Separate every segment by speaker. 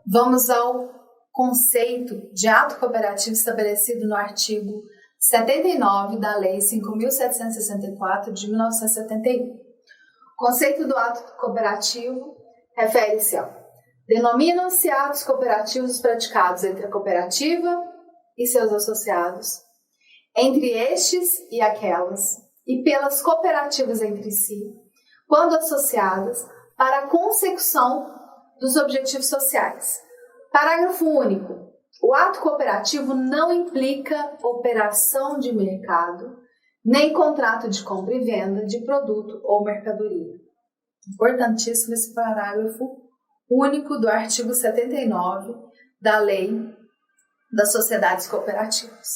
Speaker 1: vamos ao conceito de ato cooperativo estabelecido no artigo 79 da Lei 5.764 de 1971. O conceito do ato cooperativo refere-se ao: denominam-se atos cooperativos praticados entre a cooperativa e seus associados, entre estes e aquelas, e pelas cooperativas entre si, quando associadas, para a consecução dos objetivos sociais. Parágrafo único. O ato cooperativo não implica operação de mercado, nem contrato de compra e venda de produto ou mercadoria. Importantíssimo esse parágrafo único do artigo 79 da Lei das Sociedades Cooperativas.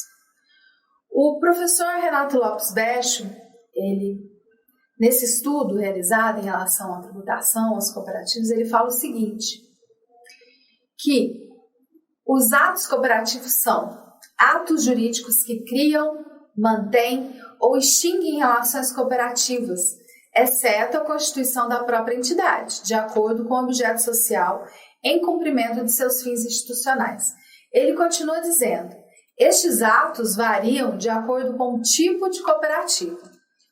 Speaker 1: O professor Renato Lopes Becho, nesse estudo realizado em relação à tributação aos cooperativos, ele fala o seguinte, que os atos cooperativos são atos jurídicos que criam, mantêm ou extinguem relações cooperativas, exceto a constituição da própria entidade, de acordo com o objeto social, em cumprimento de seus fins institucionais. Ele continua dizendo: estes atos variam de acordo com o tipo de cooperativa,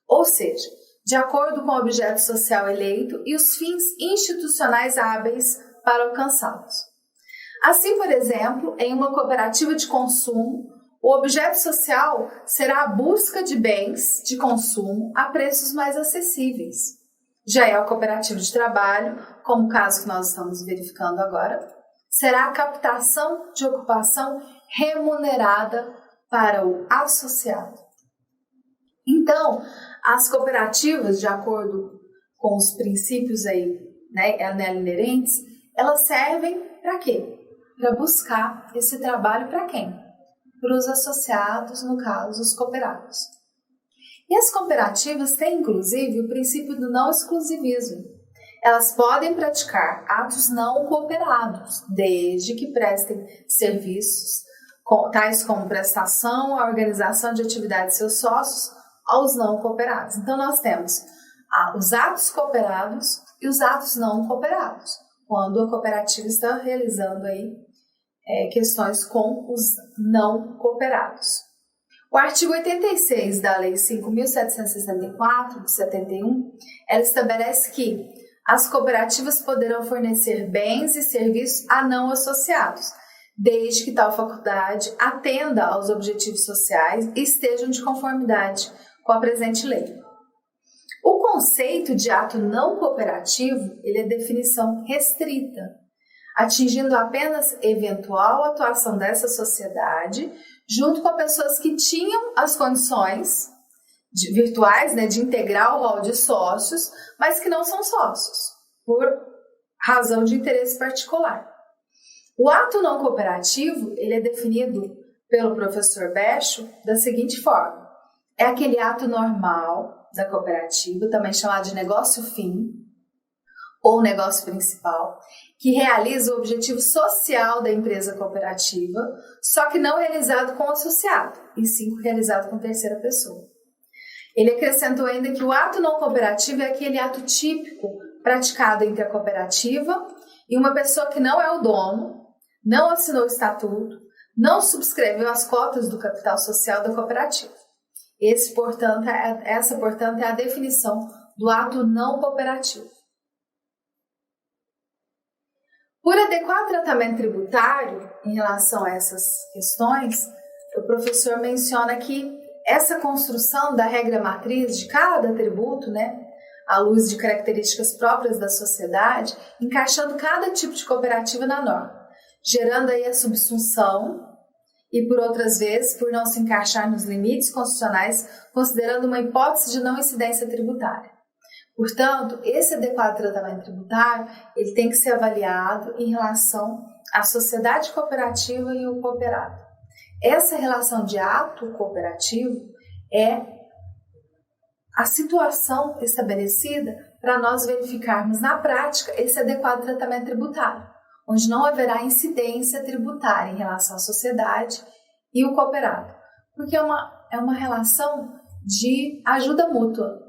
Speaker 1: ou seja, de acordo com o objeto social eleito e os fins institucionais hábeis para alcançá-los. Assim, por exemplo, em uma cooperativa de consumo, o objeto social será a busca de bens de consumo a preços mais acessíveis. Já é a cooperativa de trabalho, como o caso que nós estamos verificando agora, será a captação de ocupação remunerada para o associado. Então, as cooperativas, de acordo com os princípios aí, inerentes, elas servem para quê? Para buscar esse trabalho para quem? Para os associados, no caso, os cooperados. E as cooperativas têm, inclusive, o princípio do não exclusivismo. Elas podem praticar atos não cooperados, desde que prestem serviços, tais como prestação, a organização de atividades de seus sócios, aos não cooperados. Então, nós temos os atos cooperados e os atos não cooperados, quando a cooperativa está realizando aí questões com os não cooperados. O artigo 86 da Lei 5.764, de 71, ela estabelece que as cooperativas poderão fornecer bens e serviços a não associados, desde que tal faculdade atenda aos objetivos sociais e estejam de conformidade com a presente lei. O conceito de ato não cooperativo, ele é definição restrita, atingindo apenas eventual atuação dessa sociedade junto com pessoas que tinham as condições virtuais, de integrar o rol de sócios, mas que não são sócios, por razão de interesse particular. O ato não cooperativo, ele é definido pelo professor Becho da seguinte forma: é aquele ato normal da cooperativa, também chamado de negócio fim, ou negócio principal, que realiza o objetivo social da empresa cooperativa, só que não realizado com o associado, e sim realizado com terceira pessoa. Ele acrescentou ainda que o ato não cooperativo é aquele ato típico praticado entre a cooperativa e uma pessoa que não é o dono, não assinou o estatuto, não subscreveu as cotas do capital social da cooperativa. Essa, portanto, é a definição do ato não cooperativo. Por adequar tratamento tributário em relação a essas questões, o professor menciona que essa construção da regra matriz de cada tributo, à luz de características próprias da sociedade, encaixando cada tipo de cooperativa na norma, gerando aí a subsunção e, por outras vezes, por não se encaixar nos limites constitucionais, considerando uma hipótese de não incidência tributária. Portanto, esse adequado tratamento tributário ele tem que ser avaliado em relação à sociedade cooperativa e o cooperado. Essa relação de ato cooperativo é a situação estabelecida para nós verificarmos na prática esse adequado tratamento tributário, onde não haverá incidência tributária em relação à sociedade e o cooperado, porque é uma relação de ajuda mútua.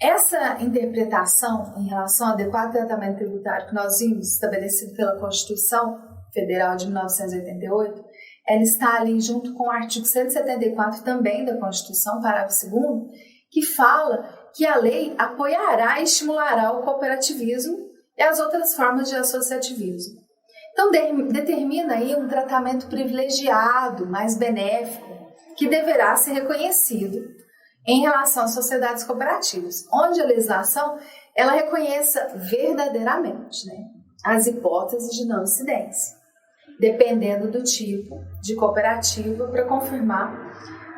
Speaker 1: Essa interpretação em relação ao adequado tratamento tributário que nós vimos estabelecido pela Constituição Federal de 1988, ela está ali junto com o artigo 174 também da Constituição, parágrafo 2º, que fala que a lei apoiará e estimulará o cooperativismo e as outras formas de associativismo. Então, determina aí um tratamento privilegiado, mais benéfico, que deverá ser reconhecido em relação às sociedades cooperativas, onde a legislação ela reconheça verdadeiramente, né, as hipóteses de não incidência, dependendo do tipo de cooperativa, para confirmar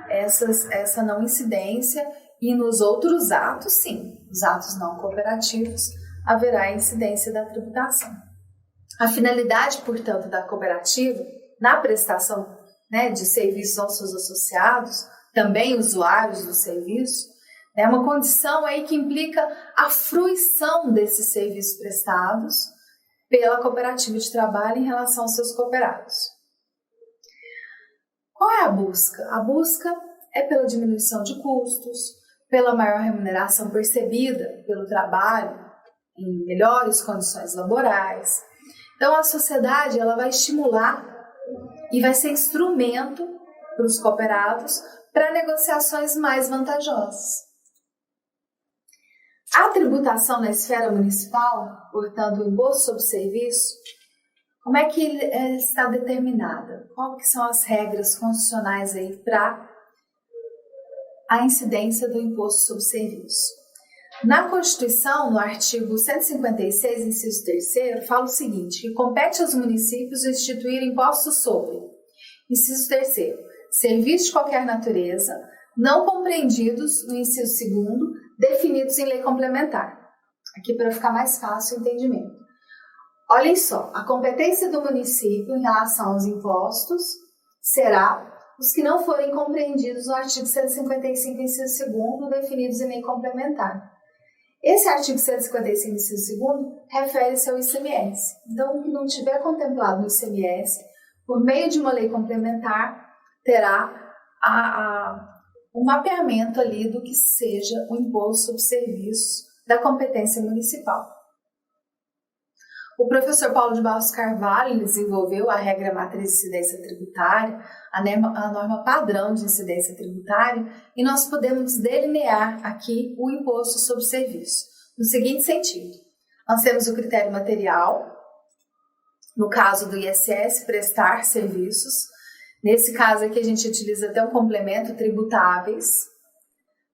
Speaker 1: essa não incidência, e nos outros atos, sim, os atos não cooperativos, haverá incidência da tributação. A finalidade, portanto, da cooperativa, na prestação, né, de serviços aos seus associados, também usuários do serviço, é uma condição aí que implica a fruição desses serviços prestados pela cooperativa de trabalho em relação aos seus cooperados. Qual é a busca? A busca é pela diminuição de custos, pela maior remuneração percebida pelo trabalho em melhores condições laborais. Então, a sociedade ela vai estimular e vai ser instrumento para os cooperados para negociações mais vantajosas. A tributação na esfera municipal, portanto, o imposto sobre serviço, como é que ele está determinada? Quais que são as regras constitucionais aí para a incidência do imposto sobre serviço? Na Constituição, no artigo 156, inciso 3º, fala o seguinte, que compete aos municípios instituir impostos sobre, inciso 3º, serviços de qualquer natureza, não compreendidos no inciso 2º, definidos em lei complementar. Aqui para ficar mais fácil o entendimento. Olhem só, a competência do município em relação aos impostos será os que não forem compreendidos no artigo 155, inciso 2º, definidos em lei complementar. Esse artigo 155, inciso 2º, refere-se ao ICMS. Então, o que não tiver contemplado no ICMS, por meio de uma lei complementar, terá um mapeamento ali do que seja o imposto sobre serviços da competência municipal. O professor Paulo de Barros Carvalho desenvolveu a regra matriz de incidência tributária, a norma padrão de incidência tributária, e nós podemos delinear aqui o imposto sobre serviço, no seguinte sentido. Nós temos o critério material, no caso do ISS, prestar serviços. Nesse caso aqui a gente utiliza até um complemento, tributáveis,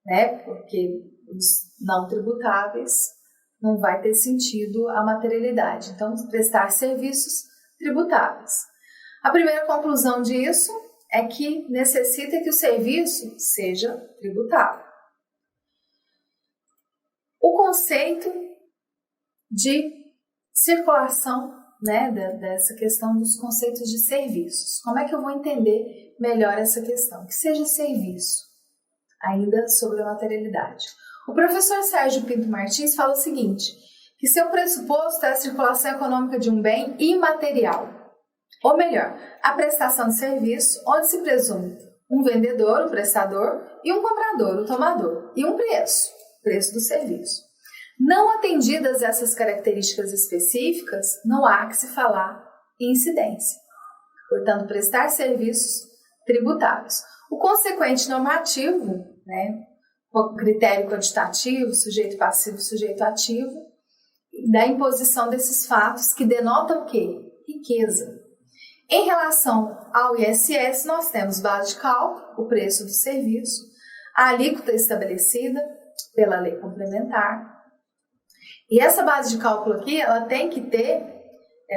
Speaker 1: né? Porque os não tributáveis não vai ter sentido a materialidade. Então, prestar serviços tributáveis. A primeira conclusão disso é que necessita que o serviço seja tributável. O conceito de circulação, né, dessa questão dos conceitos de serviços. Como é que eu vou entender melhor essa questão? Que seja serviço, ainda sobre a materialidade. O professor Sérgio Pinto Martins fala o seguinte, que seu pressuposto é a circulação econômica de um bem imaterial, ou melhor, a prestação de serviço, onde se presume um vendedor, o prestador, e um comprador, o tomador, e um preço, preço do serviço. Não atendidas essas características específicas, não há que se falar em incidência. Portanto, prestar serviços tributáveis. O consequente normativo, né, o critério quantitativo, sujeito passivo, sujeito ativo, da imposição desses fatos que denotam o quê? Riqueza. Em relação ao ISS, nós temos base de cálculo, o preço do serviço, a alíquota estabelecida pela lei complementar. E essa base de cálculo aqui, ela tem que ter,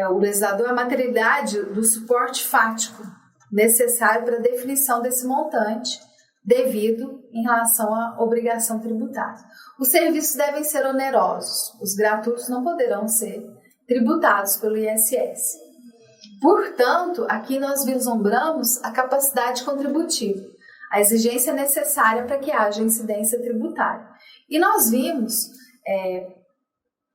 Speaker 1: o legislador, a materialidade do suporte fático necessário para a definição desse montante devido em relação à obrigação tributária. Os serviços devem ser onerosos, os gratuitos não poderão ser tributados pelo ISS. Portanto, aqui nós vislumbramos a capacidade contributiva, a exigência necessária para que haja incidência tributária. E nós vimos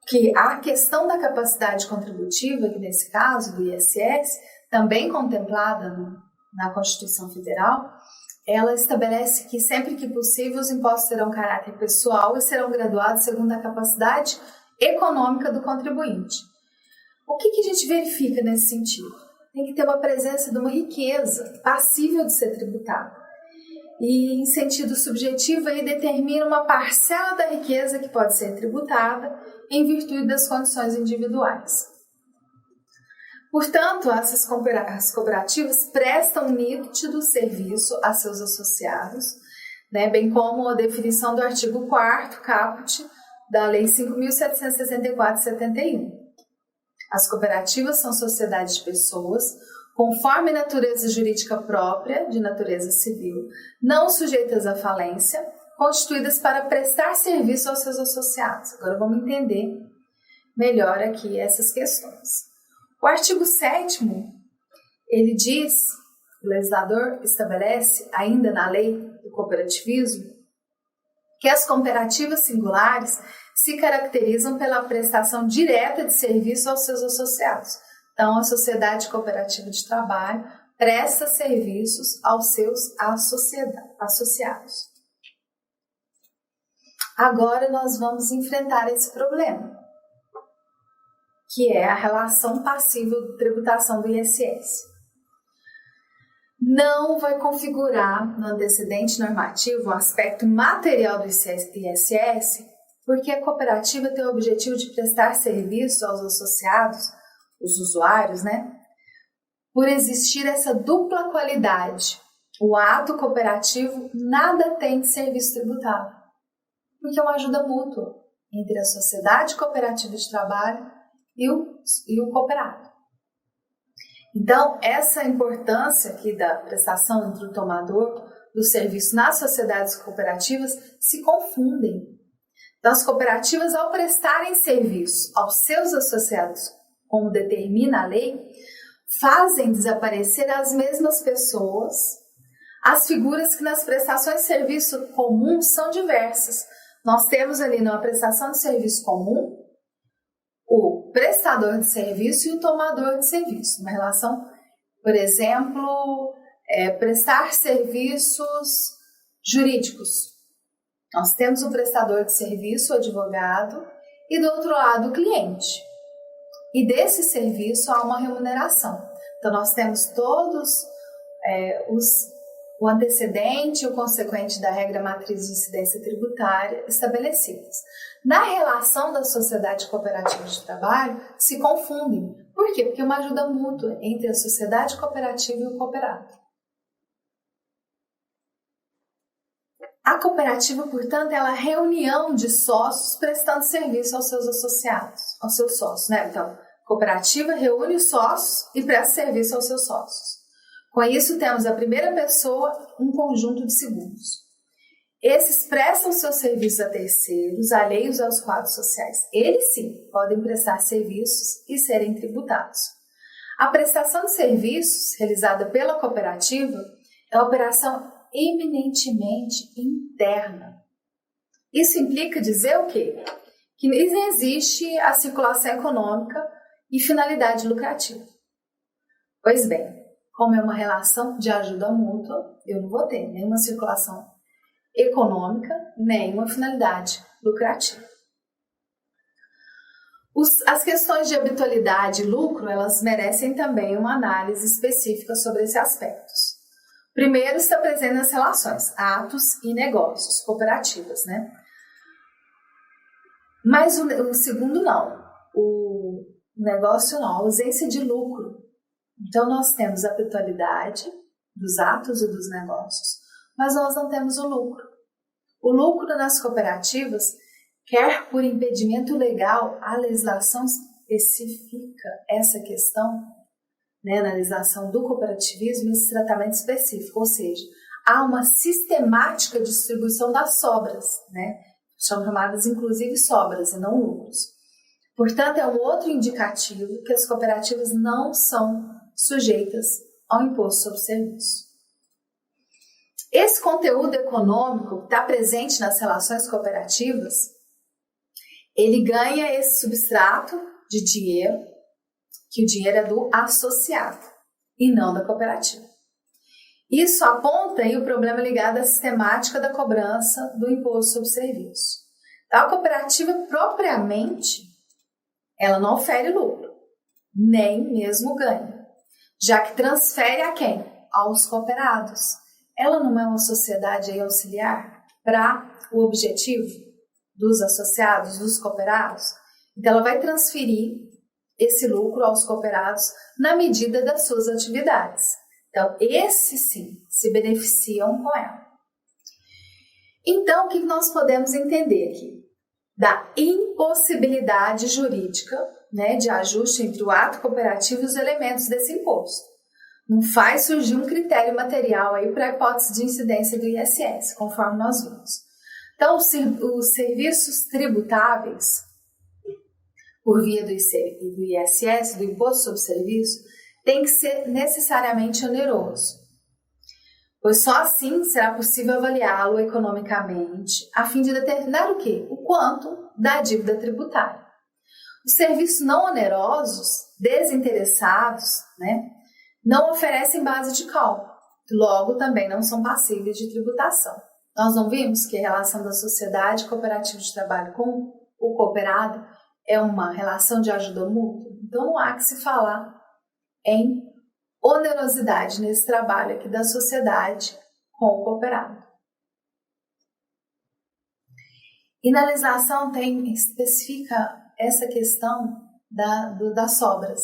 Speaker 1: que a questão da capacidade contributiva, que nesse caso do ISS, também contemplada na Constituição Federal, ela estabelece que sempre que possível os impostos terão caráter pessoal e serão graduados segundo a capacidade econômica do contribuinte. O que a gente verifica nesse sentido? tem que ter uma presença de uma riqueza passível de ser tributada. E em sentido subjetivo, ele determina uma parcela da riqueza que pode ser tributada em virtude das condições individuais. Portanto, as cooperativas prestam um nítido serviço a seus associados, né, bem como a definição do artigo 4º caput da Lei 5.764 de 71. As cooperativas são sociedades de pessoas, conforme natureza jurídica própria, de natureza civil, não sujeitas à falência, constituídas para prestar serviço aos seus associados. Agora vamos entender melhor aqui essas questões. O artigo 7º, ele diz, o legislador estabelece, ainda na lei do cooperativismo, que as cooperativas singulares se caracterizam pela prestação direta de serviço aos seus associados. Então, a sociedade cooperativa de trabalho presta serviços aos seus associados. Agora nós vamos enfrentar esse problema, que é a relação passível de tributação do ISS. Não vai configurar no antecedente normativo o aspecto material do ISS, porque a cooperativa tem o objetivo de prestar serviço aos associados, os usuários, né? Por existir essa dupla qualidade, o ato cooperativo nada tem de serviço tributável, porque é uma ajuda mútua entre a sociedade cooperativa de trabalho e o cooperado. Então, essa importância aqui da prestação entre o tomador do serviço nas sociedades cooperativas se confundem. Então, as cooperativas, ao prestarem serviço aos seus associados, como determina a lei, fazem desaparecer as mesmas pessoas, as figuras que nas prestações de serviço comum são diversas. Nós temos ali numa prestação de serviço comum o prestador de serviço e o tomador de serviço. Uma relação, por exemplo, prestar serviços jurídicos. Nós temos o prestador de serviço, o advogado, e do outro lado o cliente. E desse serviço há uma remuneração. Então nós temos todos o antecedente e o consequente da regra matriz de incidência tributária estabelecidas. Na relação da sociedade cooperativa de trabalho, se confundem. Por quê? Porque é uma ajuda mútua entre a sociedade cooperativa e o cooperado. A cooperativa, portanto, é a reunião de sócios prestando serviço aos seus associados, aos seus sócios, né? Então, a cooperativa reúne os sócios e presta serviço aos seus sócios. Com isso, temos a primeira pessoa, um conjunto de segundos. Esses prestam seus serviços a terceiros, alheios aos quadros sociais. Eles, sim, podem prestar serviços e serem tributados. A prestação de serviços realizada pela cooperativa é uma operação eminentemente interna. Isso implica dizer o quê? Que não existe a circulação econômica e finalidade lucrativa. Pois bem, como é uma relação de ajuda mútua, eu não vou ter nenhuma circulação econômica, nem uma finalidade lucrativa. As questões de habitualidade e lucro, elas merecem também uma análise específica sobre esses aspectos. Primeiro está presente nas relações, atos e negócios, cooperativas, né? Mas o segundo não, o negócio não, a ausência de lucro. Então nós temos a habitualidade dos atos e dos negócios, mas nós não temos o lucro. O lucro nas cooperativas, quer por impedimento legal, a legislação especifica essa questão, né, na legislação do cooperativismo, esse tratamento específico, ou seja, há uma sistemática distribuição das sobras, né, são chamadas inclusive sobras e não lucros. Portanto, é um outro indicativo que as cooperativas não são sujeitas ao imposto sobre serviço. Esse conteúdo econômico que está presente nas relações cooperativas, ele ganha esse substrato de dinheiro, que o dinheiro é do associado e não da cooperativa. Isso aponta aí o problema ligado à sistemática da cobrança do imposto sobre serviço. Então, a cooperativa propriamente, ela não ofere lucro, nem mesmo ganho. já que transfere a quem? Aos cooperados. Ela não é uma sociedade aí auxiliar para o objetivo dos associados, dos cooperados? Então, ela vai transferir esse lucro aos cooperados na medida das suas atividades. Então, esses sim se beneficiam com ela. Então, o que nós podemos entender aqui? Da impossibilidade jurídica, né, de ajuste entre o ato cooperativo e os elementos desse imposto. Não faz surgir um critério material aí para a hipótese de incidência do ISS, conforme nós vimos. Então, os serviços tributáveis, por via do ISS, do Imposto sobre Serviço, tem que ser necessariamente oneroso, pois só assim será possível avaliá-lo economicamente, a fim de determinar o quê? O quanto da dívida tributária. Os serviços não onerosos, desinteressados, né, não oferecem base de cálculo, logo também não são passíveis de tributação. Nós não vimos que a relação da sociedade cooperativa de trabalho com o cooperado é uma relação de ajuda mútua? Então não há que se falar em onerosidade nesse trabalho aqui da sociedade com o cooperado. E na legislação especifica essa questão das sobras.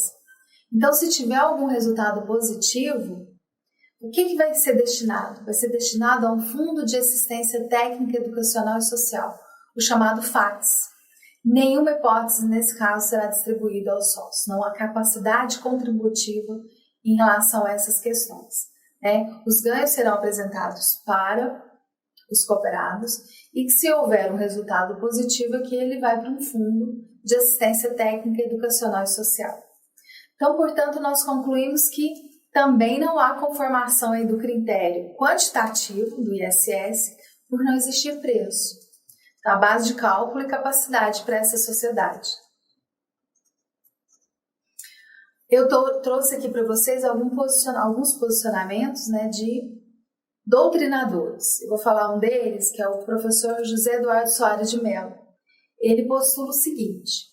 Speaker 1: Então, se tiver algum resultado positivo, o que vai ser destinado? Vai ser destinado a um Fundo de Assistência Técnica, Educacional e Social, o chamado FATS. Nenhuma hipótese, nesse caso, será distribuída aos sócios. Não há capacidade contributiva em relação a essas questões, né? Os ganhos serão apresentados para os cooperados e que, se houver um resultado positivo, aqui ele vai para um Fundo de Assistência Técnica, Educacional e Social. Então, portanto, nós concluímos que também não há conformação aí do critério quantitativo do ISS por não existir preço. Então, a base de cálculo e capacidade para essa sociedade. Eu trouxe aqui para vocês alguns posicionamentos, né, de doutrinadores. Eu vou falar um deles, que é o professor José Eduardo Soares de Mello. Ele postula o seguinte,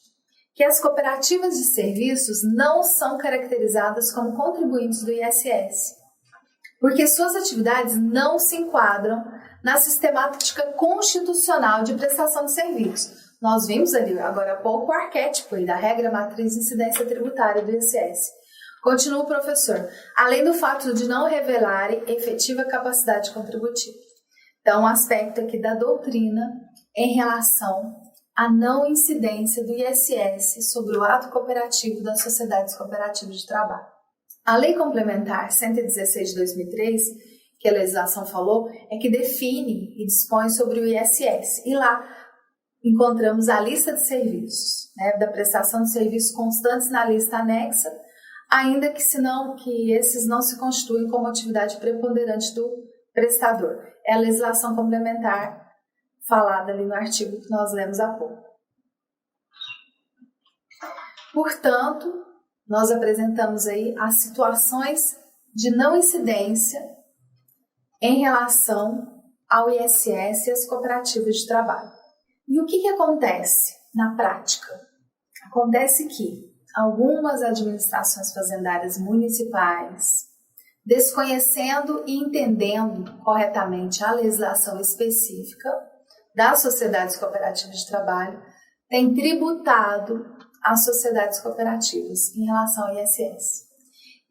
Speaker 1: que as cooperativas de serviços não são caracterizadas como contribuintes do ISS, porque suas atividades não se enquadram na sistemática constitucional de prestação de serviços. Nós vimos ali agora há pouco o arquétipo da regra matriz de incidência tributária do ISS. Continua o professor, além do fato de não revelarem efetiva capacidade contributiva. Então, um aspecto aqui da doutrina em relação à não incidência do ISS sobre o ato cooperativo das sociedades cooperativas de trabalho. A Lei Complementar 116 de 2003, que a legislação falou, é que define e dispõe sobre o ISS. E lá encontramos a lista de serviços, né, da prestação de serviços constantes na lista anexa, ainda que esses não se constituem como atividade preponderante do prestador. É a legislação complementar falada ali no artigo que nós lemos há pouco. Portanto, nós apresentamos aí as situações de não incidência em relação ao ISS e às cooperativas de trabalho. E o que acontece na prática? Acontece que algumas administrações fazendárias municipais, desconhecendo e entendendo corretamente a legislação específica das sociedades cooperativas de trabalho, têm tributado as sociedades cooperativas em relação ao ISS.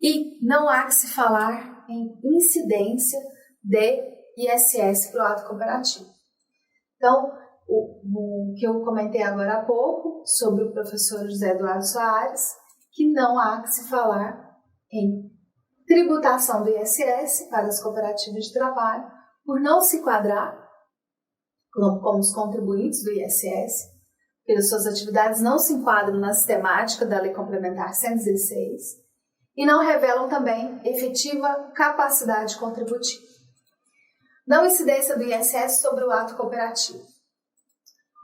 Speaker 1: E não há que se falar em incidência de ISS para o ato cooperativo. Então, o que eu comentei agora há pouco sobre o professor José Eduardo Soares, que não há que se falar em tributação do ISS para as cooperativas de trabalho, por não se enquadrar como os contribuintes do ISS, porque suas atividades não se enquadram na sistemática da Lei Complementar 116 e não revelam também efetiva capacidade contributiva. Não incidência do ISS sobre o ato cooperativo.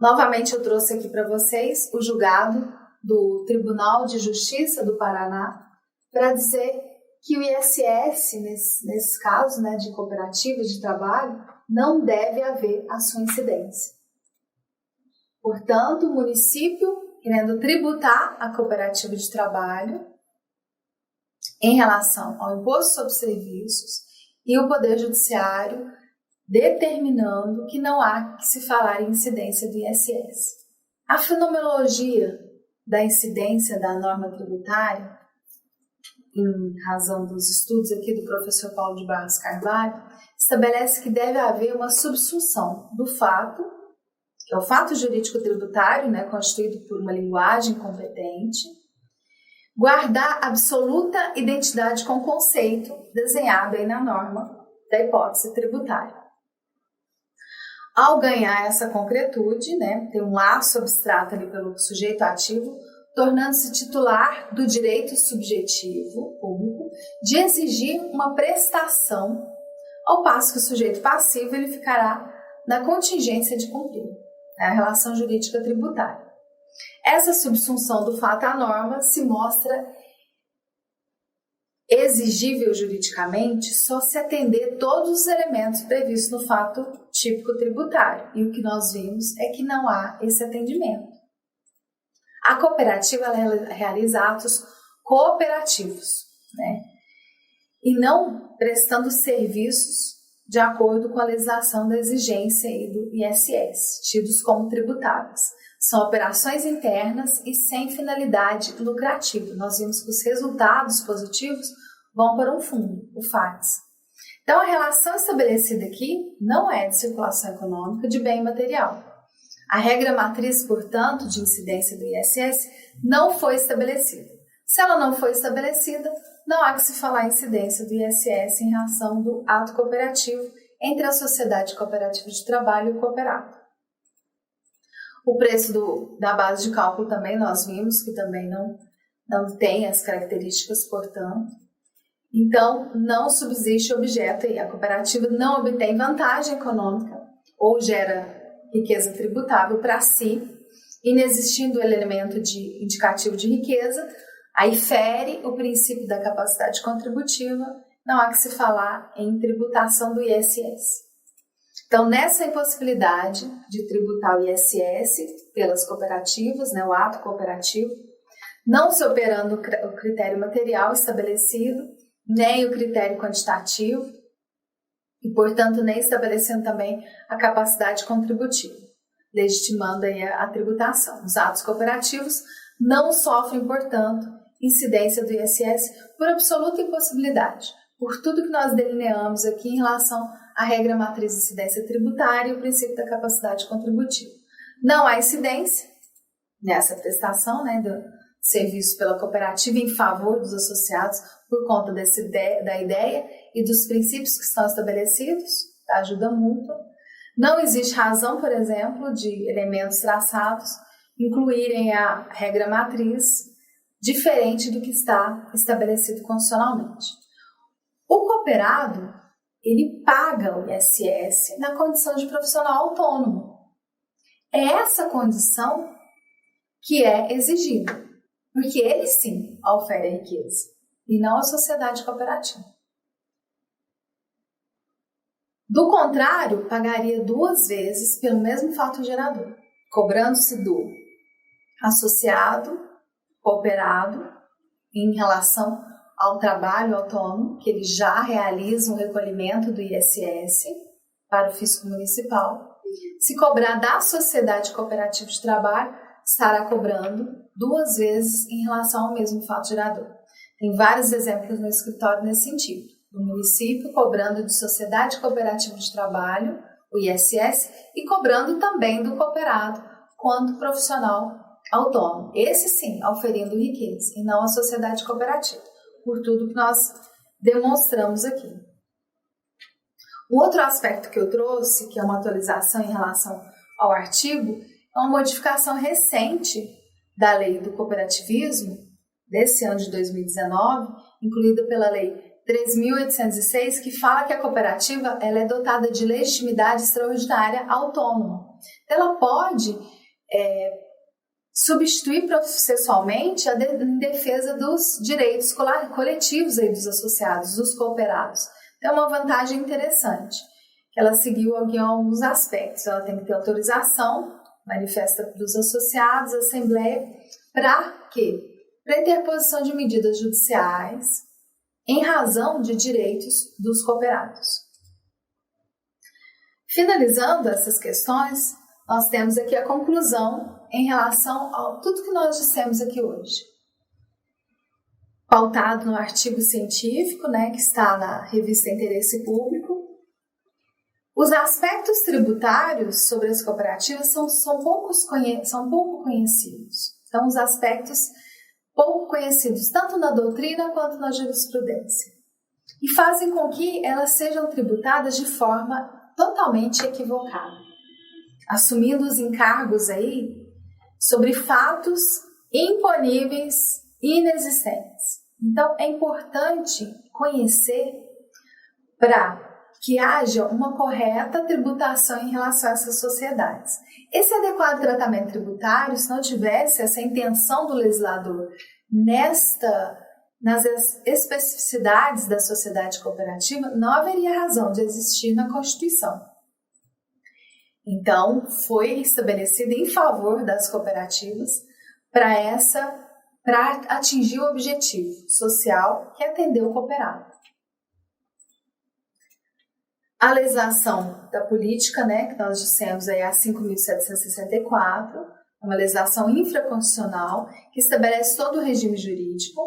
Speaker 1: Novamente eu trouxe aqui para vocês o julgado do Tribunal de Justiça do Paraná para dizer que o ISS, nesse caso, né, de cooperativas de trabalho, não deve haver a sua incidência. Portanto, o município, querendo tributar a cooperativa de trabalho, em relação ao imposto sobre serviços e o Poder Judiciário determinando que não há que se falar em incidência do ISS. A fenomenologia da incidência da norma tributária, em razão dos estudos aqui do professor Paulo de Barros Carvalho, estabelece que deve haver uma subsunção do fato, que é o fato jurídico tributário, constituído por uma linguagem competente, guardar absoluta identidade com o conceito desenhado aí na norma da hipótese tributária. Ao ganhar essa concretude, tem um laço abstrato ali pelo sujeito ativo, tornando-se titular do direito subjetivo público de exigir uma prestação, ao passo que o sujeito passivo ele ficará na contingência de cumprir a relação jurídica tributária. Essa subsunção do fato à norma se mostra exigível juridicamente só se atender todos os elementos previstos no fato típico tributário. E o que nós vimos é que não há esse atendimento. A cooperativa ela realiza atos cooperativos, e não prestando serviços de acordo com a legislação da exigência aí do ISS, tidos como tributáveis. São operações internas e sem finalidade lucrativa. Nós vimos que os resultados positivos vão para um fundo, o FATS. Então, a relação estabelecida aqui não é de circulação econômica de bem material. A regra matriz, portanto, de incidência do ISS não foi estabelecida. Se ela não foi estabelecida, não há que se falar em incidência do ISS em relação do ato cooperativo entre a sociedade cooperativa de trabalho e o cooperado. O preço da base de cálculo também nós vimos que também não tem as características, portanto. Então, não subsiste objeto aí. A cooperativa não obtém vantagem econômica ou gera riqueza tributável para si, inexistindo o elemento de indicativo de riqueza, aí fere o princípio da capacidade contributiva, não há que se falar em tributação do ISS. Então, nessa impossibilidade de tributar o ISS pelas cooperativas, o ato cooperativo, não se operando o critério material estabelecido, nem o critério quantitativo, e, portanto, nem estabelecendo também a capacidade contributiva, legitimando aí a tributação. Os atos cooperativos não sofrem, portanto, incidência do ISS por absoluta impossibilidade, por tudo que nós delineamos aqui em relação à regra matriz de incidência tributária e o princípio da capacidade contributiva. Não há incidência nessa prestação do serviço pela cooperativa em favor dos associados por conta da ideia e dos princípios que estão estabelecidos, da ajuda mútua. Não existe razão, por exemplo, de elementos traçados incluírem a regra matriz diferente do que está estabelecido constitucionalmente. O cooperado, ele paga o ISS na condição de profissional autônomo. É essa condição que é exigida, porque ele sim ofere a riqueza, e não a sociedade cooperativa. Do contrário, pagaria 2 vezes pelo mesmo fato gerador, cobrando-se do associado cooperado em relação ao trabalho autônomo, que ele já realiza um recolhimento do ISS para o fisco municipal. Se cobrar da sociedade cooperativa de trabalho, estará cobrando 2 vezes em relação ao mesmo fato gerador. Tem vários exemplos no escritório nesse sentido. O município cobrando de sociedade cooperativa de trabalho, o ISS, e cobrando também do cooperado quanto profissional autônomo. Esse sim, auferindo riqueza, e não a sociedade cooperativa, por tudo que nós demonstramos aqui. O outro aspecto que eu trouxe, que é uma atualização em relação ao artigo, é uma modificação recente da lei do cooperativismo, desse ano de 2019, incluída pela lei 3.806, que fala que a cooperativa ela é dotada de legitimidade extraordinária autônoma. Ela pode substituir processualmente em defesa dos direitos coletivos aí dos associados, dos cooperados. Então, é uma vantagem interessante, que ela seguiu em alguns aspectos. Ela tem que ter autorização manifesta dos associados, assembleia, para quê? Para interposição de medidas judiciais em razão de direitos dos cooperados. Finalizando essas questões, nós temos aqui a conclusão em relação a tudo que nós dissemos aqui hoje. Pautado no artigo científico, que está na revista Interesse Público, os aspectos tributários sobre as cooperativas são pouco conhecidos. Então, os aspectos pouco conhecidos tanto na doutrina quanto na jurisprudência. E fazem com que elas sejam tributadas de forma totalmente equivocada, assumindo os encargos aí sobre fatos imponíveis e inexistentes. Então, é importante conhecer para que haja uma correta tributação em relação a essas sociedades. Esse adequado tratamento tributário, se não tivesse essa intenção do legislador nas especificidades da sociedade cooperativa, não haveria razão de existir na Constituição. Então, foi estabelecido em favor das cooperativas para atingir o objetivo social que é atender o cooperado. A legislação da política, que nós dissemos aí, a 5.764, é uma legislação infraconstitucional que estabelece todo o regime jurídico.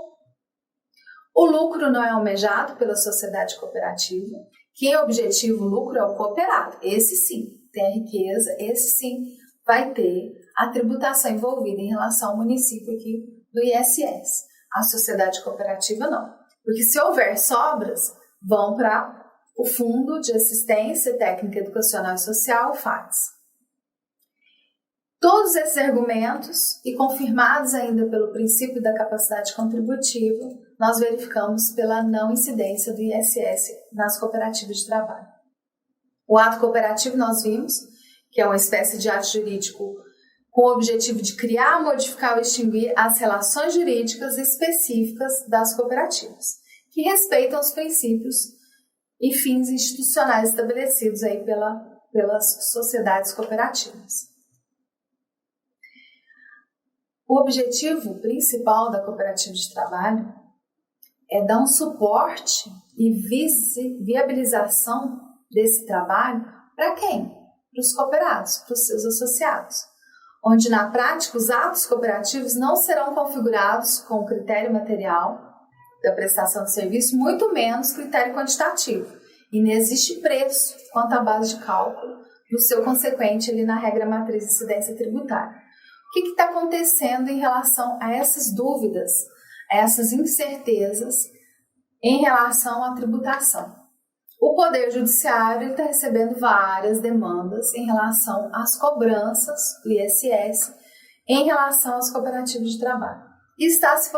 Speaker 1: O lucro não é almejado pela sociedade cooperativa. Quem é objetivo, o lucro é o cooperado. Esse sim tem a riqueza, esse sim vai ter a tributação envolvida em relação ao município aqui do ISS. A sociedade cooperativa não. Porque se houver sobras, vão para o Fundo de Assistência Técnica Educacional e Social, o FATS. Todos esses argumentos, e confirmados ainda pelo princípio da capacidade contributiva, nós verificamos pela não incidência do ISS nas cooperativas de trabalho. O ato cooperativo nós vimos que é uma espécie de ato jurídico com o objetivo de criar, modificar ou extinguir as relações jurídicas específicas das cooperativas, que respeitam os princípios e fins institucionais estabelecidos aí pelas sociedades cooperativas. O objetivo principal da cooperativa de trabalho é dar um suporte e viabilização desse trabalho para quem? Para os cooperados, para os seus associados, onde na prática os atos cooperativos não serão configurados com critério material da prestação de serviço, muito menos critério quantitativo. E não existe preço quanto à base de cálculo do seu consequente ali na regra matriz de incidência tributária. O que está acontecendo em relação a essas dúvidas, a essas incertezas em relação à tributação? O Poder Judiciário está recebendo várias demandas em relação às cobranças do ISS em relação às cooperativas de trabalho. E está se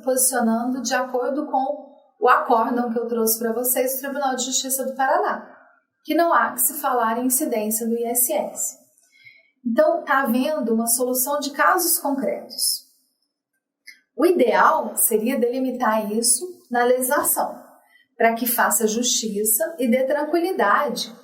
Speaker 1: posicionando de acordo com o acórdão que eu trouxe para vocês do Tribunal de Justiça do Paraná, que não há que se falar em incidência do ISS. Então, está havendo uma solução de casos concretos. O ideal seria delimitar isso na legislação, para que faça justiça e dê tranquilidade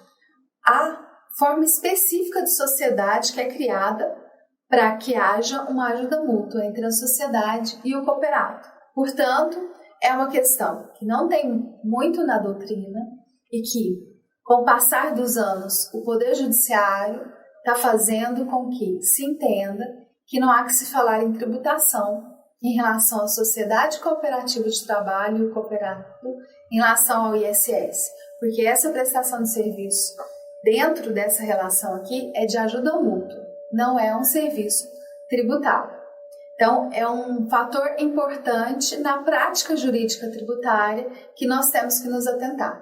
Speaker 1: à forma específica de sociedade que é criada para que haja uma ajuda mútua entre a sociedade e o cooperado. Portanto, é uma questão que não tem muito na doutrina e que, com o passar dos anos, o Poder Judiciário está fazendo com que se entenda que não há que se falar em tributação em relação à sociedade cooperativa de trabalho e o cooperado em relação ao ISS, porque essa prestação de serviço dentro dessa relação aqui é de ajuda mútua, não é um serviço tributável. Então, é um fator importante na prática jurídica tributária que nós temos que nos atentar.